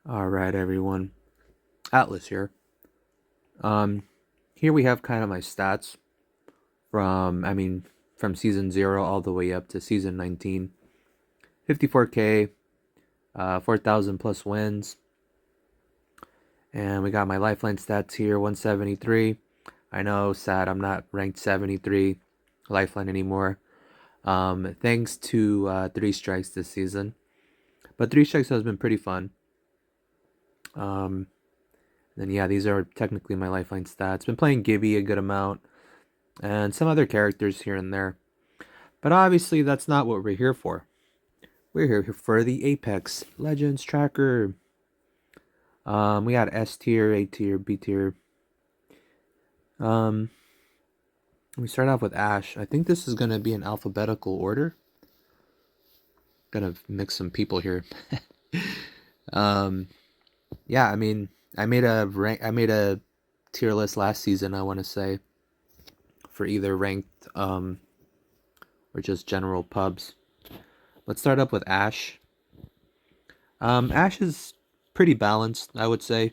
All right, everyone. Atlas here. Um, Here we have kind of my stats from season 0 all the way up to season 19. 54K, 4,000 plus wins. And we got my lifeline stats here 173. I know, sad, I'm not ranked 73 lifeline anymore. Thanks to three strikes this season. But three strikes has been pretty fun. Um, then yeah, these are technically my lifeline stats. Been playing Gibby a good amount, and some other characters here and there. But obviously, that's not what we're here for. We're here for the Apex Legends tracker. We got S tier, A tier, B tier. Um, we start off with Ash. I think this is gonna be in alphabetical order. Gonna mix some people here. um, yeah, I made a tier list last season. I want to say for either ranked or just general pubs. Let's start up with Ash. Ash is pretty balanced, I would say.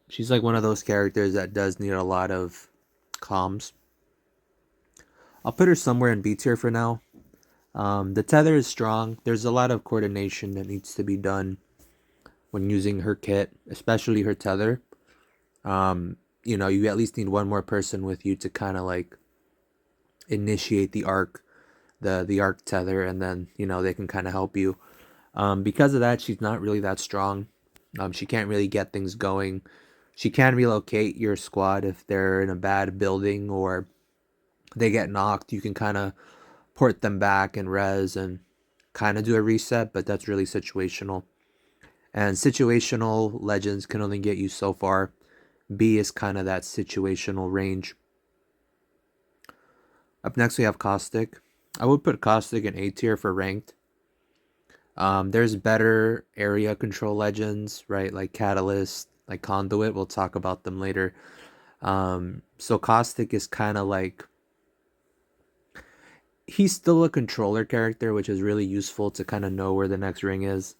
She's like one of those characters that does need a lot of comms. I'll put her somewhere in B tier for now. The tether is strong. There's a lot of coordination that needs to be done when using her kit, especially her tether. You at least need one more person with you to kind of like initiate the arc, the arc tether, and then they can kind of help you. Because of that, she's not really that strong. She can't really get things going. She can relocate your squad if they're in a bad building or they get knocked. You can kind of port them back and res and kind of do a reset, but that's really situational. And situational legends can only get you so far. B is kind of that situational range. Up next, we have Caustic. I would put Caustic in A tier for ranked. There's better area control legends, right? Like Catalyst, like Conduit. We'll talk about them later. So Caustic is kind of like he's still a controller character, which is really useful to kind of know where the next ring is.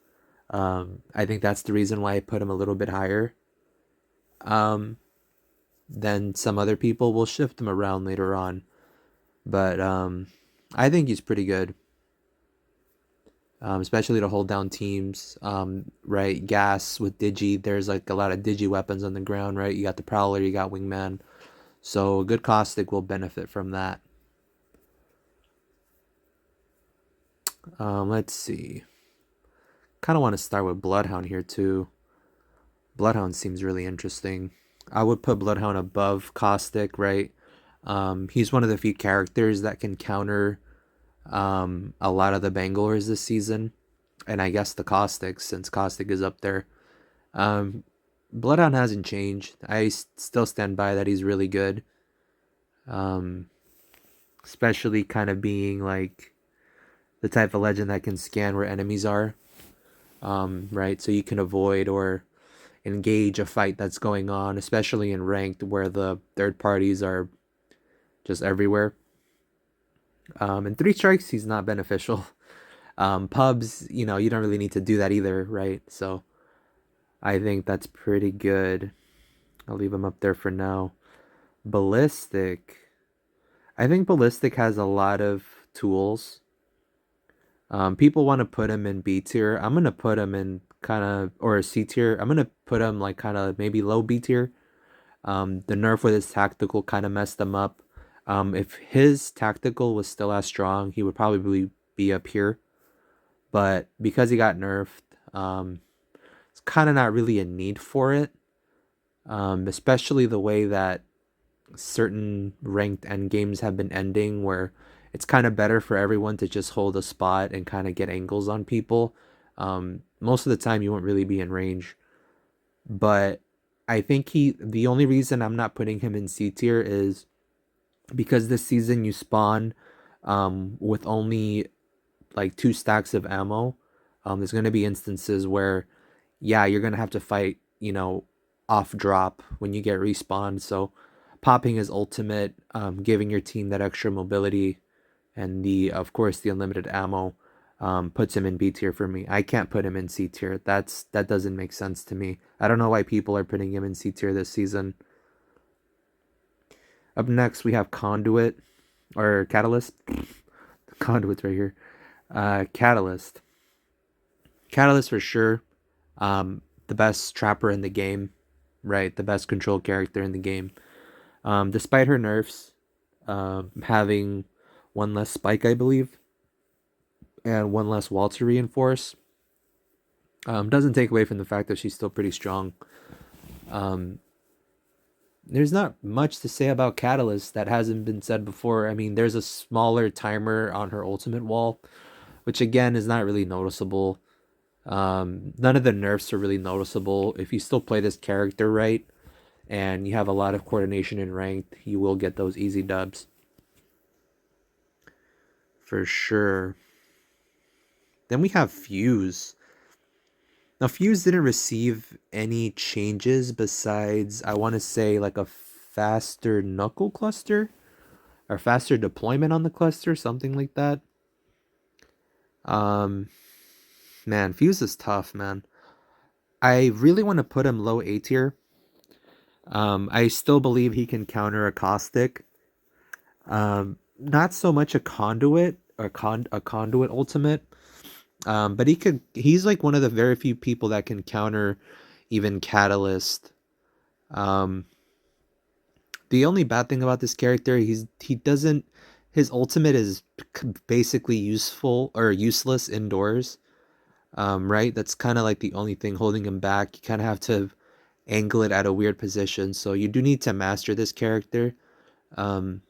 I think that's the reason why I put him a little bit higher um, than some other people. We'll shift him around later on, but I think he's pretty good. Especially to hold down teams, right? Gas with Digi, there's like a lot of Digi weapons on the ground, right? You got the Prowler, you got Wingman. So a good Caustic will benefit from that. Let's see. Kind of want to start with Bloodhound here too. Bloodhound seems really interesting. I would put Bloodhound above Caustic, right? He's one of the few characters that can counter a lot of the Bangalores this season. And I guess the Caustic, since Caustic is up there. Um, Bloodhound hasn't changed. I still stand by that he's really good. Um, Especially kind of being like the type of legend that can scan where enemies are. Right? So you can avoid or engage a fight that's going on, especially in ranked where the third parties are just everywhere. In three strikes, he's not beneficial. Pubs, you don't really need to do that either, right? So I think that's pretty good. I'll leave him up there for now. Ballistic. I think Ballistic has a lot of tools. People want to put him in B tier. I'm gonna put him in kind of or C tier. I'm gonna put him like kind of maybe low B tier. The nerf with his tactical kind of messed him up. If his tactical was still as strong, he would probably be up here. But because he got nerfed, it's kind of not really a need for it. Especially the way that certain ranked end games have been ending, where it's kind of better for everyone to just hold a spot and kind of get angles on people. Most of the time, you won't really be in range. But I think the only reason I'm not putting him in C tier is because this season you spawn with only like two stacks of ammo. There's going to be instances where, yeah, you're going to have to fight, off drop when you get respawned. So popping is ultimate, giving your team that extra mobility and of course, the unlimited ammo puts him in B tier for me. I can't put him in C tier. That doesn't make sense to me. I don't know why people are putting him in C tier this season. Up next, we have Conduit or Catalyst. Conduit's right here. Catalyst. Catalyst for sure. The best trapper in the game, right? The best control character in the game. Despite her nerfs, having one less spike, I believe, and one less wall to reinforce, doesn't take away from the fact that she's still pretty strong. Um, there's not much to say about Catalyst that hasn't been said before. I mean, there's a smaller timer on her ultimate wall, which again is not really noticeable. None of the nerfs are really noticeable. If you still play this character right and you have a lot of coordination in ranked, you will get those easy dubs. For sure. Then we have Fuse. Now, Fuse didn't receive any changes besides, I want to say, like a faster knuckle cluster or faster deployment on the cluster, something like that. Um, Man, Fuse is tough, man. I really want to put him low A tier. I still believe he can counter a caustic. Not so much a conduit or a conduit ultimate. But he's like one of the very few people that can counter even Catalyst. Um, the only bad thing about this character, he doesn't his ultimate is basically useful or useless indoors. Right? That's kind of like the only thing holding him back. You kind of have to angle it at a weird position. So you do need to master this character. Um,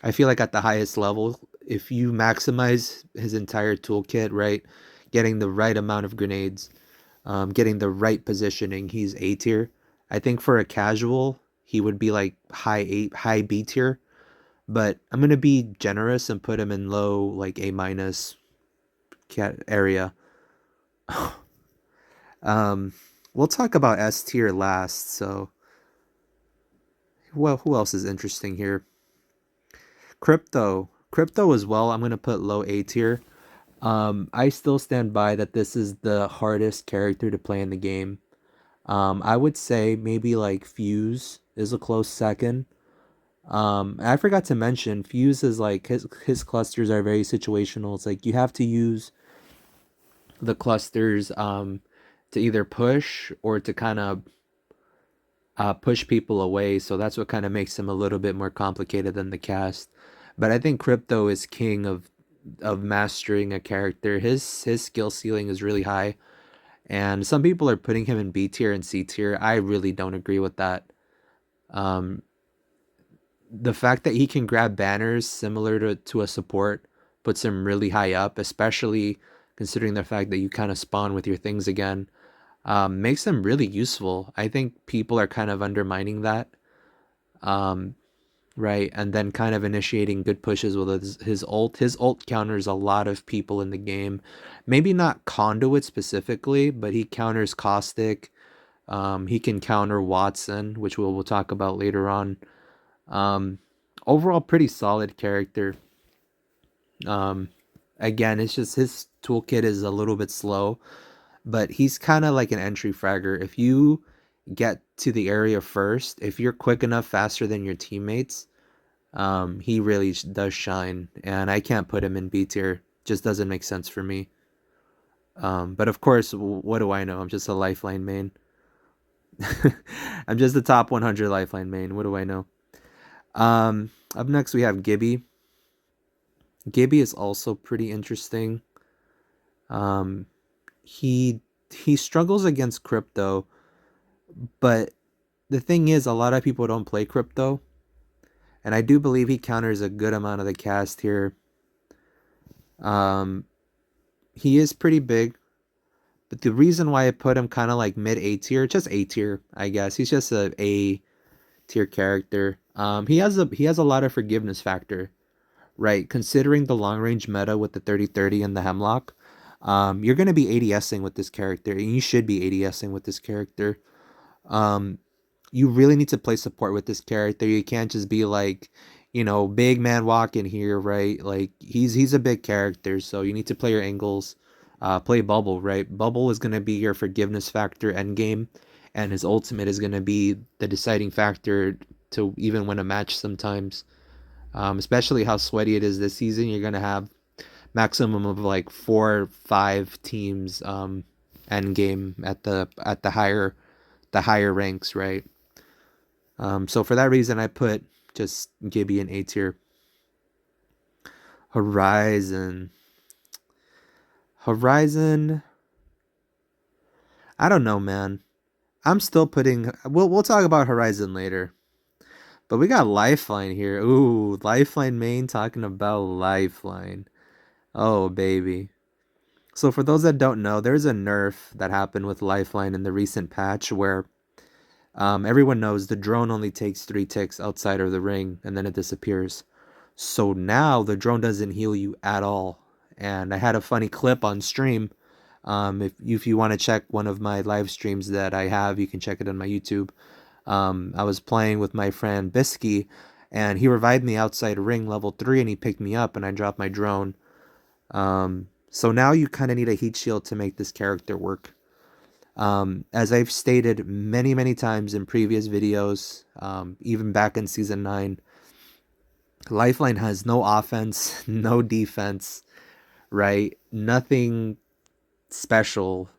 I feel like at the highest level, if you maximize his entire toolkit, right, getting the right amount of grenades, getting the right positioning, he's A tier. I think for a casual, he would be like high B tier. But I'm gonna be generous and put him in low, like A minus cat area. um, we'll talk about S tier last. So, well, who else is interesting here? Crypto as well. I'm gonna put low A tier. I still stand by that this is the hardest character to play in the game. I would say maybe like Fuse is a close second. I forgot to mention Fuse is like his clusters are very situational. It's like you have to use the clusters to either push or to kind of push people away. So that's what kind of makes him a little bit more complicated than the cast. But I think Crypto is king of mastering a character. His skill ceiling is really high, and some people are putting him in B tier and C tier. I really don't agree with that. Um, the fact that he can grab banners similar to a support puts him really high up, especially considering the fact that you kind of spawn with your things again. Makes him really useful. I think people are kind of undermining that. Um, right, and then kind of initiating good pushes with his ult. His ult counters a lot of people in the game. Maybe not Conduit specifically, but he counters Caustic. He can counter Watson, which we'll talk about later on. Um, Overall, pretty solid character. Um, Again, it's just his toolkit is a little bit slow, but he's kind of like an entry fragger. If you get to the area first, if you're quick enough, faster than your teammates, he really does shine, and I can't put him in B tier. Just doesn't make sense for me. But of course, what do I know? I'm just a lifeline main. I'm just the top 100 lifeline main. What do I know? Up next we have Gibby. Gibby is also pretty interesting. Um, he he struggles against crypto, but the thing is, a lot of people don't play crypto, and I do believe he counters a good amount of the cast here. Um, he is pretty big, but the reason why I put him kind of like mid A tier, just A tier, I guess. He's just a tier character. He has a lot of forgiveness factor, right? Considering the long range meta with the 30-30 and the hemlock, you're gonna be ADSing with this character, and you should be ADSing with this character. Um, you really need to play support with this character. You can't just be like, big man walk in here, right? Like he's a big character, so you need to play your angles. Play Bubble, right? Bubble is gonna be your forgiveness factor end game, and his ultimate is gonna be the deciding factor to even win a match sometimes. Especially how sweaty it is this season, you're gonna have maximum of like 4 or 5 teams end game at the higher ranks, right? So for that reason, I put just Gibby in A tier. Horizon. Horizon. I don't know, man. I'm still putting. We'll talk about Horizon later. But we got Lifeline here. Ooh, Lifeline main talking about Lifeline. Oh, baby. So for those that don't know, there's a nerf that happened with Lifeline in the recent patch where everyone knows the drone only takes 3 ticks outside of the ring and then it disappears. So now the drone doesn't heal you at all. And I had a funny clip on stream. If you want to check one of my live streams that I have, you can check it on my YouTube. I was playing with my friend Bisky, and he revived me outside ring level 3, and he picked me up, and I dropped my drone. So now you kind of need a heat shield to make this character work. As I've stated many, many times in previous videos, even back in Season 9, Lifeline has no offense, no defense, right? Nothing special.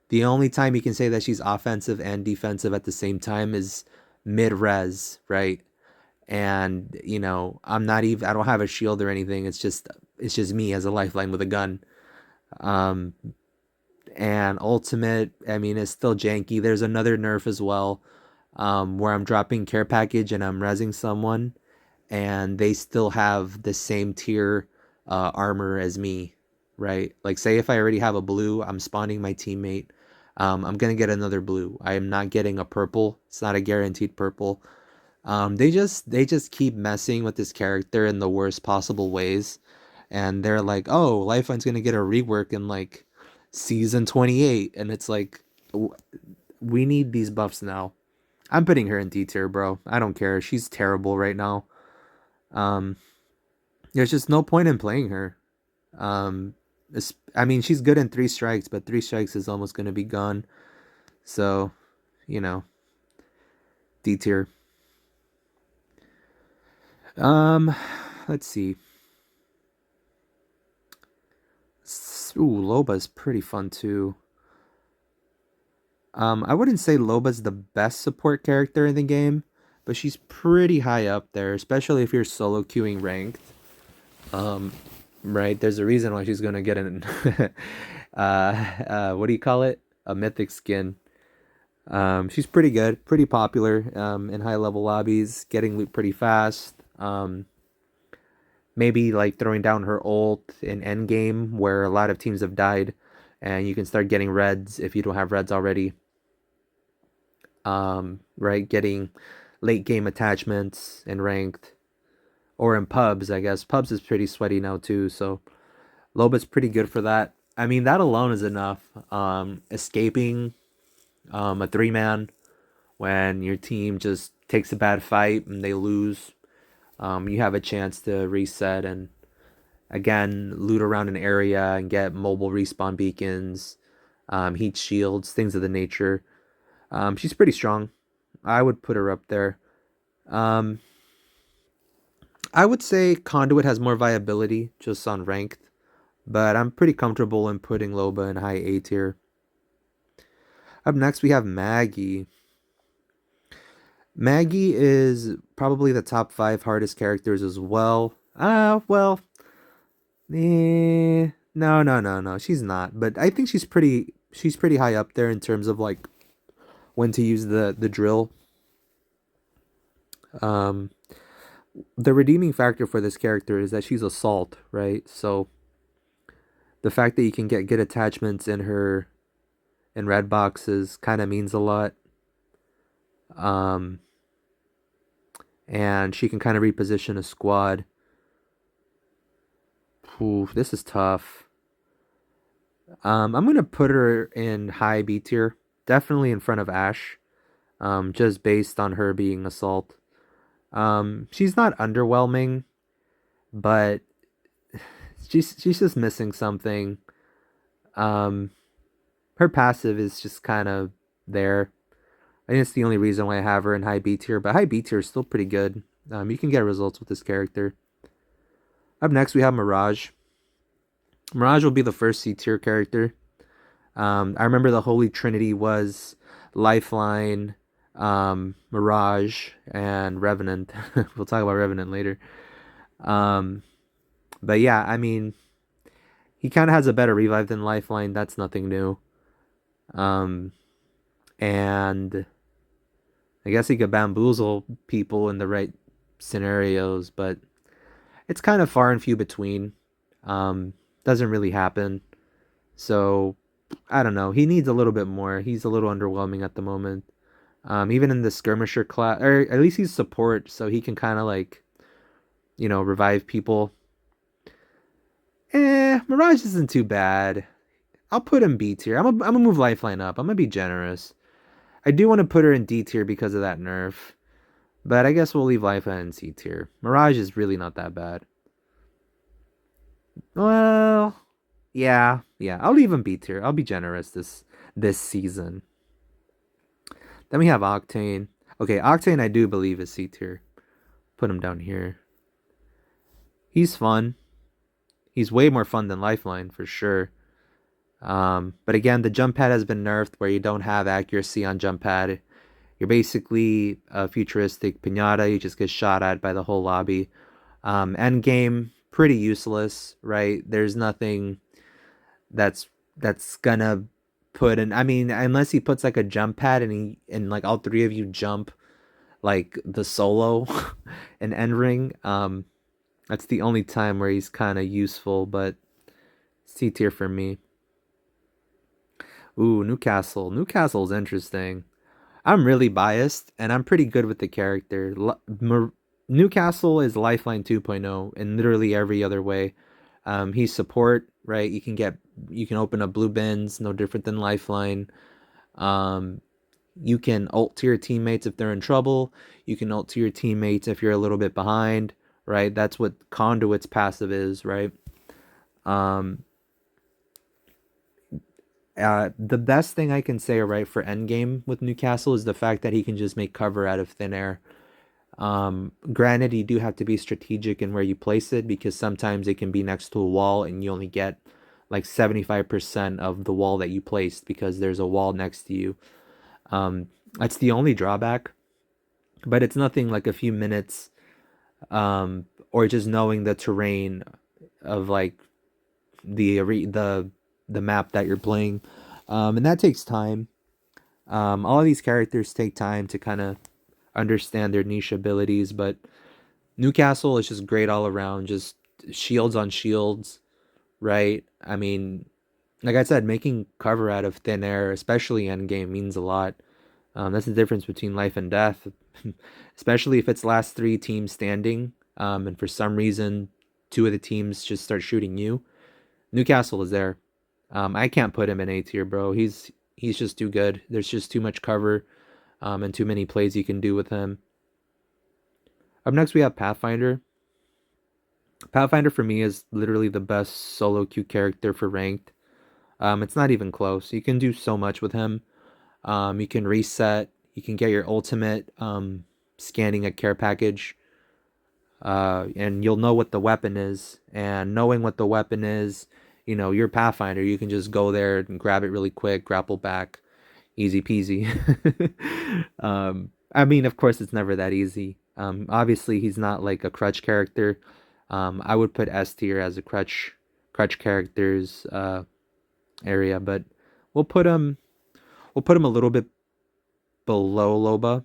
The only time you can say that she's offensive and defensive at the same time is mid-res, right? And I don't have a shield or anything. It's just me as a lifeline with a gun. Um, and ultimate, I mean, it's still janky. There's another nerf as well, where I'm dropping care package and I'm resing someone, and they still have the same tier armor as me, right? Like, say if I already have a blue, I'm spawning my teammate. I'm gonna get another blue. I am not getting a purple. It's not a guaranteed purple. They just keep messing with this character in the worst possible ways, and they're like, "Oh, Lifeline's gonna get a rework in like season 28," and it's like, we need these buffs now. I'm putting her in D tier, bro. I don't care. She's terrible right now. Um, there's just no point in playing her. Um, I mean, she's good in 3 strikes, but 3 strikes is almost gonna be gone. So, you know, D tier. Um, let's see. Ooh, Loba's pretty fun too. I wouldn't say Loba's the best support character in the game, but she's pretty high up there, especially if you're solo queuing ranked. Um, right? There's a reason why she's gonna get an what do you call it? A mythic skin. She's pretty good, pretty popular in high level lobbies, getting loot pretty fast. Maybe like throwing down her ult in endgame where a lot of teams have died, and you can start getting reds if you don't have reds already. Right, getting late game attachments in ranked or in pubs. I guess pubs is pretty sweaty now too, so Loba's pretty good for that. I mean, that alone is enough. Escaping a 3-man when your team just takes a bad fight and they lose. You have a chance to reset and again loot around an area and get mobile respawn beacons, heat shields, things of the nature. She's pretty strong. I would put her up there. Um, I would say Conduit has more viability just on ranked, but I'm pretty comfortable in putting Loba in high A tier. Up next, we have Maggie. Maggie is probably the top 5 hardest characters as well. Well, no, no, no, no, she's not. But I think she's pretty high up there in terms of like when to use the drill. Um, the redeeming factor for this character is that she's assault, right? So the fact that you can get good attachments in her in red boxes kind of means a lot. Um, and she can kind of reposition a squad. Ooh, this is tough. I'm gonna put her in high B tier, definitely in front of Ash. Just based on her being assault. She's not underwhelming, but she's just missing something. Um, Her passive is just kind of there. I think it's the only reason why I have her in high B tier, but high B tier is still pretty good. You can get results with this character. Up next, we have Mirage. Mirage will be the first C tier character. I remember the Holy Trinity was Lifeline, Mirage, and Revenant. We'll talk about Revenant later. Um, but yeah, I mean, he kind of has a better revive than Lifeline. That's nothing new. Um, and I guess he could bamboozle people in the right scenarios, but it's kind of far and few between. Um, doesn't really happen. So I don't know. He needs a little bit more. He's a little underwhelming at the moment. Even in the skirmisher class, or at least he's support, so he can kind of like, revive people. Mirage isn't too bad. I'll put him B tier. I'm gonna move Lifeline up. I'm gonna be generous. I do want to put her in D tier because of that nerf, but I guess we'll leave Lifeline in C tier. Mirage is really not that bad. Well, yeah. I'll leave him B tier. I'll be generous this season. Then we have Octane. Okay, Octane I do believe is C tier. Put him down here. He's fun. He's way more fun than Lifeline for sure. But again, the jump pad has been nerfed where you don't have accuracy on jump pad. You're basically a futuristic pinata. You just get shot at by the whole lobby. End game, pretty useless, right? There's nothing that's gonna put in. I mean, unless he puts like a jump pad and like all three of you jump like the solo and end ring. That's the only time where he's kind of useful, but C tier for me. Ooh, Newcastle. Newcastle's interesting. I'm really biased, and I'm pretty good with the character. Newcastle is Lifeline 2.0 in literally every other way. He's support, right? You can open up blue bins, no different than Lifeline. Um, you can ult to your teammates if they're in trouble. You can ult to your teammates if you're a little bit behind, right? That's what Conduit's passive is, right? Um, the best thing I can say, right, for endgame with Newcastle is the fact that he can just make cover out of thin air. Granted, you do have to be strategic in where you place it because sometimes it can be next to a wall and you only get like 75% of the wall that you placed because there's a wall next to you. That's the only drawback, but it's nothing like a few minutes, or just knowing the terrain of like the map that you're playing, and that takes time. All of these characters take time to kind of understand their niche abilities, but Newcastle is just great all around. Just shields on shields, right? I mean, like I said, making cover out of thin air, especially end game, means a lot. That's the difference between life and death, especially if it's last three teams standing, and for some reason two of the teams just start shooting you. Newcastle is there. I can't put him in A tier, bro. He's just too good. There's just too much cover, and too many plays you can do with him. Up next, we have Pathfinder. Pathfinder for me is literally the best solo queue character for ranked. It's not even close. You can do so much with him. You can reset. You can get your ultimate scanning a care package, and you'll know what the weapon is. And knowing what the weapon is, you're Pathfinder. You can just go there and grab it really quick, grapple back, easy peasy. I mean, of course, it's never that easy. Obviously, he's not like a crutch character. I would put S tier as a crutch characters area, but we'll put him we'll put him a little bit below Loba.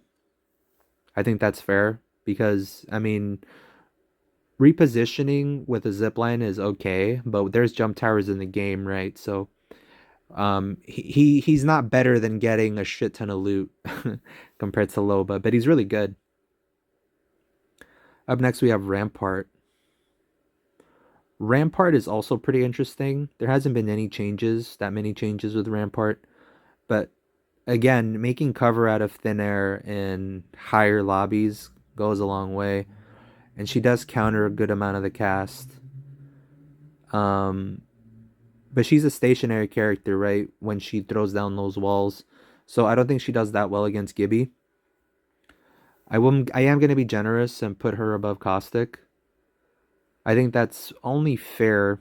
I think that's fair because I mean repositioning with a zipline is okay, but there's jump towers in the game, right? So he's not better than getting a shit ton of loot compared to Loba, but he's really good. Up next we have Rampart. Rampart is also pretty interesting. There hasn't been that many changes with Rampart, but again, making cover out of thin air in higher lobbies goes a long way, and she does counter a good amount of the cast. Um, but she's a stationary character, right? When she throws down those walls, so I don't think she does that well against Gibby. I am gonna be generous and put her above Caustic. I think that's only fair.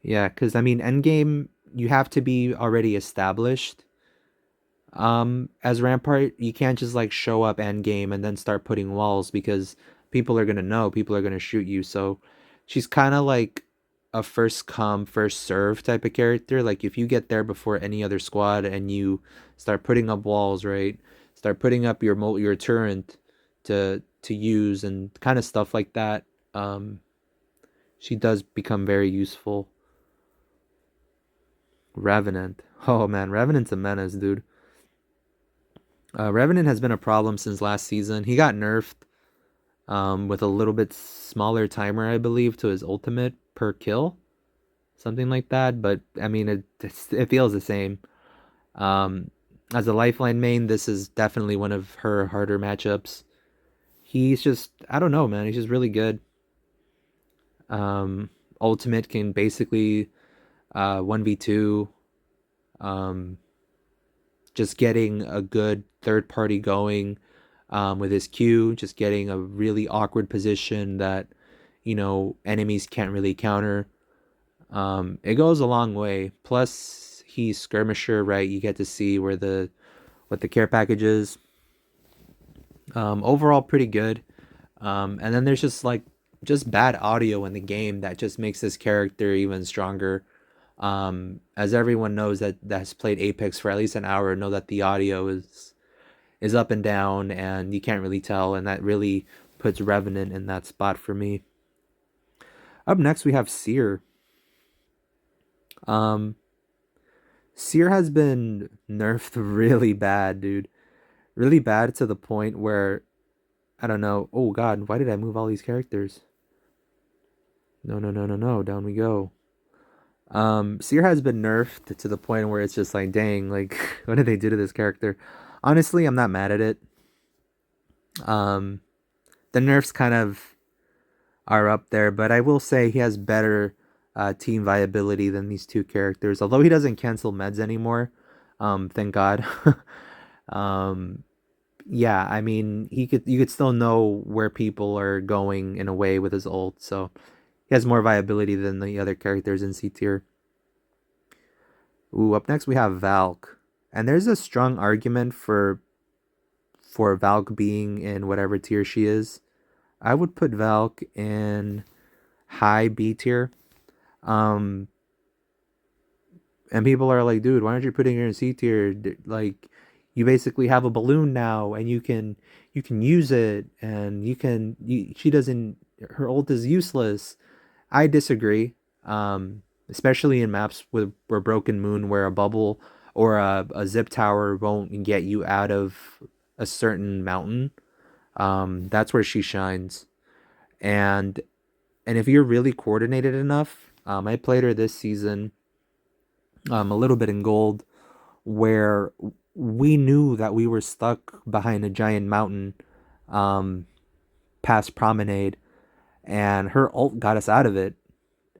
Yeah, because I mean, endgame you have to be already established. As Rampart, you can't just like show up endgame and then start putting walls because people are gonna know, people are gonna shoot you. So she's kind of like a first come, first serve type of character. Like if you get there before any other squad and you start putting up walls, right? Start putting up your turret to use and kind of stuff like that. Um, she does become very useful. Revenant. Oh man, Revenant's a menace, dude. Revenant has been a problem since last season. He got nerfed with a little bit smaller timer, I believe, to his ultimate per kill, something like that. But I mean, it feels the same. Um, as a lifeline main, this is definitely one of her harder matchups. He's just, I don't know, man. He's just really good. Um, ultimate can basically 1v2. Um, just getting a good third party going with his Q, just getting a really awkward position that, enemies can't really counter. It goes a long way. Plus, he's skirmisher, right? You get to see what the care package is. Overall, pretty good. And then there's just bad audio in the game that just makes this character even stronger. As everyone knows that has played Apex for at least an hour, know that the audio is up and down, and you can't really tell, and that really puts Revenant in that spot for me. Up next, we have Seer. Um, Seer has been nerfed really bad, dude. Really bad to the point where I don't know. Oh God, why did I move all these characters? No, no, no, no, no. Down we go. Seer has been nerfed to the point where it's just like, dang, like, what did they do to this character? Honestly, I'm not mad at it. Um, the nerfs kind of are up there, but I will say he has better team viability than these two characters. Although he doesn't cancel meds anymore, thank God. um, yeah, I mean, you could still know where people are going in a way with his ult, so he has more viability than the other characters in C tier. Ooh, up next we have Valk, and there's a strong argument for Valk being in whatever tier she is. I would put Valk in high B tier. Um, and people are like, dude, why aren't you putting her in C tier? Like, you basically have a balloon now, and you can use it, and she doesn't. Her ult is useless. I disagree. Especially in maps with where Broken Moon, where a bubble or a zip tower won't get you out of a certain mountain. That's where she shines. And and if you're really coordinated enough, I played her this season, a little bit in gold, where we knew that we were stuck behind a giant mountain, um, past Promenade, and her ult got us out of it.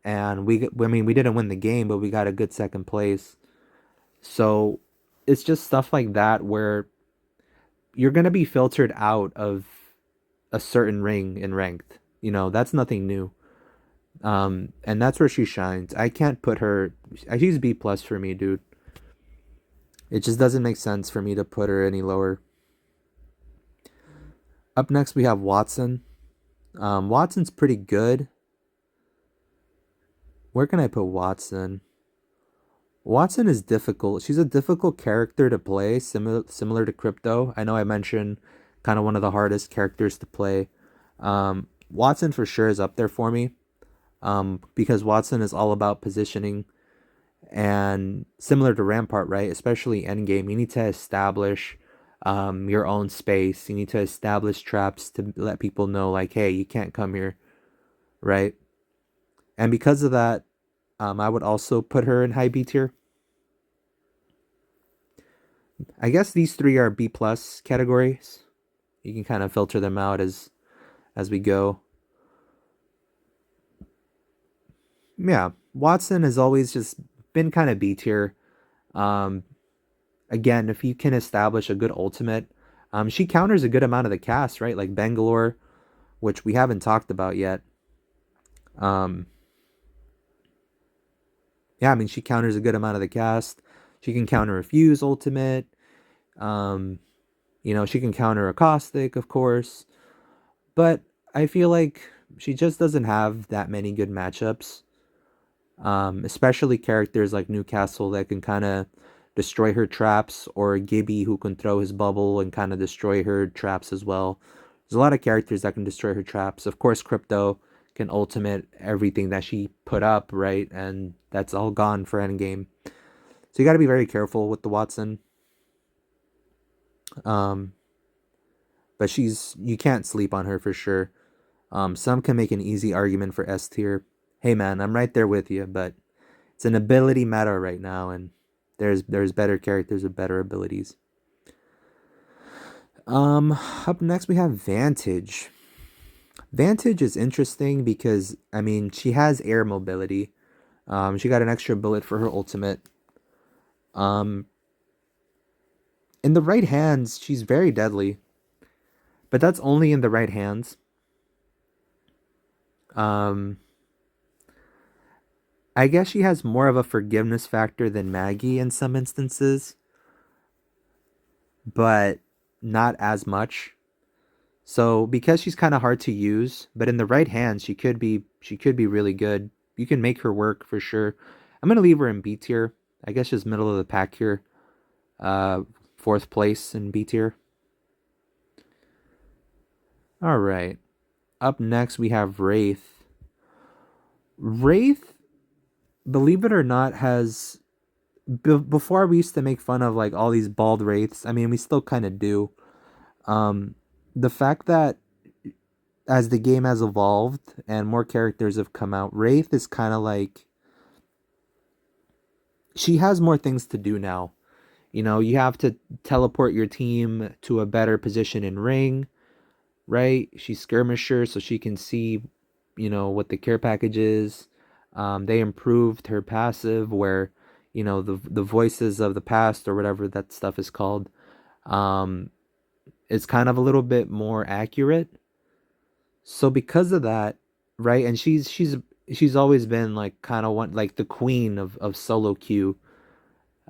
And I mean, we didn't win the game, but we got a good second place. So it's just stuff like that where you're gonna be filtered out of a certain ring in ranked. That's nothing new. And that's where she shines. I can't put her. She's B plus for me, dude. It just doesn't make sense for me to put her any lower. Up next, we have Watson. Watson's pretty good. Where can I put Watson? Watson is difficult. She's a difficult character to play, similar to Crypto. I know I mentioned kind of one of the hardest characters to play. Watson for sure is up there for me. Because Watson is all about positioning, and similar to Rampart, right? Especially endgame, you need to establish your own space. You need to establish traps to let people know, like, hey, you can't come here, right? And because of that, I would also put her in high B tier. I guess these three are B plus categories. You can kind of filter them out as we go. Yeah, Watson has always just been kind of B tier. Um, Again, if you can establish a good ultimate, she counters a good amount of the cast, right? Like Bangalore, which we haven't talked about yet. Um, yeah, I mean, she counters a good amount of the cast. She can counter a Fuse ultimate. Um, she can counter a Caustic, of course. But I feel like she just doesn't have that many good matchups. Especially characters like Newcastle that can kind of destroy her traps, or Gibby who can throw his bubble and kind of destroy her traps as well. There's a lot of characters that can destroy her traps. Of course, Crypto can ultimate everything that she put up, right? And that's all gone for endgame. So you got to be very careful with the Watson. Um, but you can't sleep on her for sure. Some can make an easy argument for S tier. Hey man, I'm right there with you, but it's an ability meta right now, and there's better characters with better abilities. Up next we have Vantage. Vantage is interesting because I mean she has air mobility. She got an extra bullet for her ultimate. Um, in the right hands, she's very deadly, but that's only in the right hands. Um, I guess she has more of a forgiveness factor than Maggie in some instances, but not as much. So because she's kind of hard to use, but in the right hands she could be really good. You can make her work for sure. I'm gonna leave her in B tier. I guess just middle of the pack here. Uh, fourth place in B tier. All right. Up next we have Wraith. Wraith, believe it or not, has before we used to make fun of like all these bald wraiths. I mean, we still kind of do. Um, the fact that as the game has evolved and more characters have come out, Wraith is kind of like she has more things to do now. You have to teleport your team to a better position in ring, right? She's skirmisher, so she can see, what the care package is. They improved her passive where, the voices of the past or whatever that stuff is called, um, is kind of a little bit more accurate. So because of that, right? And she's always been like kind of one like the queen of solo queue.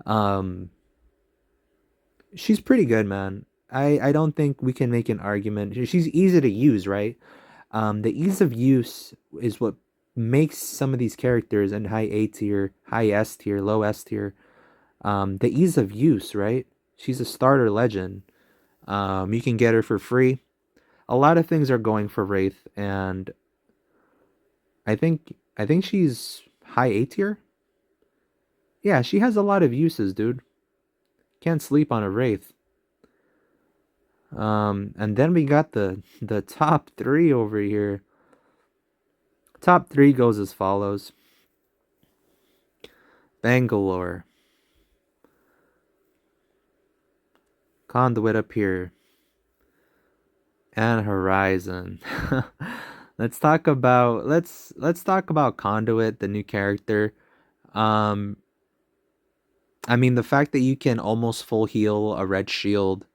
Um, she's pretty good, man. I don't think we can make an argument. She's easy to use, right? The ease of use is what makes some of these characters in high A tier, high S tier, low S tier. The ease of use, right? She's a starter legend. You can get her for free. A lot of things are going for Wraith, and I think she's high A tier. Yeah, she has a lot of uses, dude. Can't sleep on a Wraith. And then we got the top three over here. Top three goes as follows: Bangalore, Conduit up here, and Horizon. Let's talk about Conduit, the new character. Um, I mean the fact that you can almost full heal a red shield,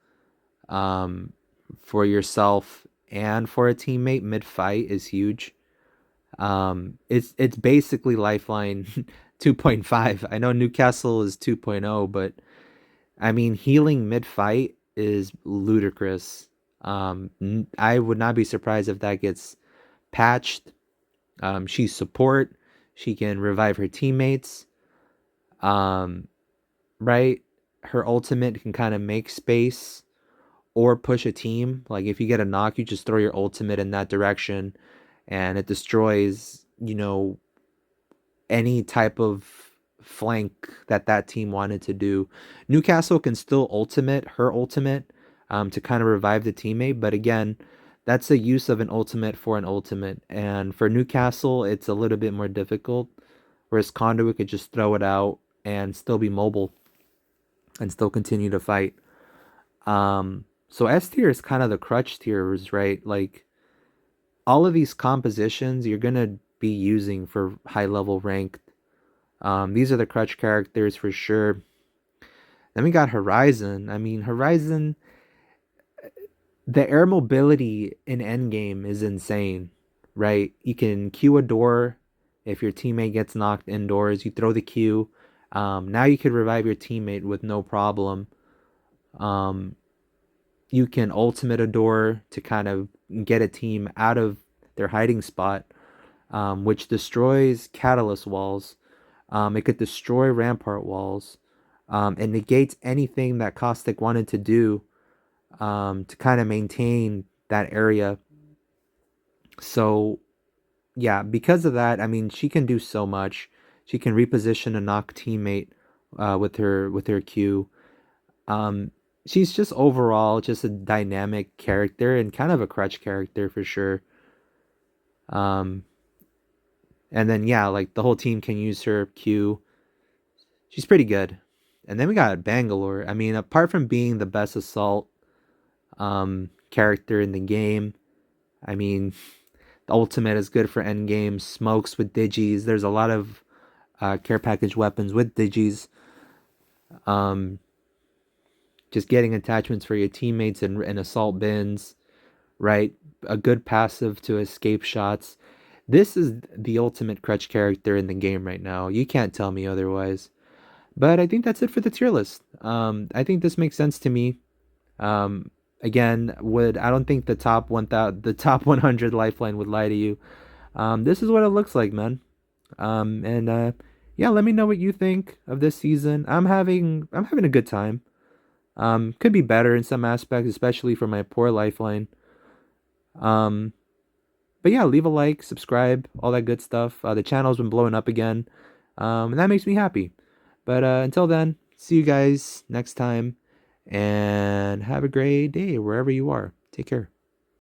um, for yourself and for a teammate mid fight is huge. It's basically Lifeline 2.5. I know Newcastle is 2.0, but I mean healing mid fight is ludicrous. I would not be surprised if that gets patched. She's support. She can revive her teammates. Um, right? Her ultimate can kind of make space or push a team. Like if you get a knock, you just throw your ultimate in that direction and it destroys, any type of flank that team wanted to do. Newcastle can still ultimate her ultimate, to kind of revive the teammate, but again, that's a use of an ultimate for an ultimate. And for Newcastle, it's a little bit more difficult, whereas Conduit could just throw it out and still be mobile and still continue to fight. So S tier is kind of the crutch tiers, right? Like all of these compositions you're gonna be using for high level ranked. These are the crutch characters for sure. Then we got Horizon. I mean, Horizon, the air mobility in endgame is insane, right? You can queue a door if your teammate gets knocked indoors. You throw the queue. Now you could revive your teammate with no problem. Um, you can ultimate a door to kind of get a team out of their hiding spot, which destroys catalyst walls. It could destroy rampart walls. It negates anything that Caustic wanted to do to kind of maintain that area. So yeah, because of that, I mean, she can do so much. She can reposition a knock teammate with her Q. Um, she's just overall just a dynamic character and kind of a crutch character for sure. Um, and then yeah, like the whole team can use her Q. She's pretty good. And then we got Bangalore. I mean, apart from being the best assault character in the game, I mean, the ultimate is good for endgame. Smokes with digis. There's a lot of care package weapons with digis. Um, just getting attachments for your teammates and assault bins, right? A good passive to escape shots. This is the ultimate crutch character in the game right now. You can't tell me otherwise. But I think that's it for the tier list. I think this makes sense to me. Again, would I don't think the top 100 lifeline would lie to you. This is what it looks like, man. And yeah, let me know what you think of this season. I'm having a good time. Could be better in some aspects, especially for my poor lifeline. Um, but yeah, leave a like, subscribe, all that good stuff. The channel's been blowing up again, and that makes me happy. But until then, see you guys next time, and have a great day wherever you are. Take care.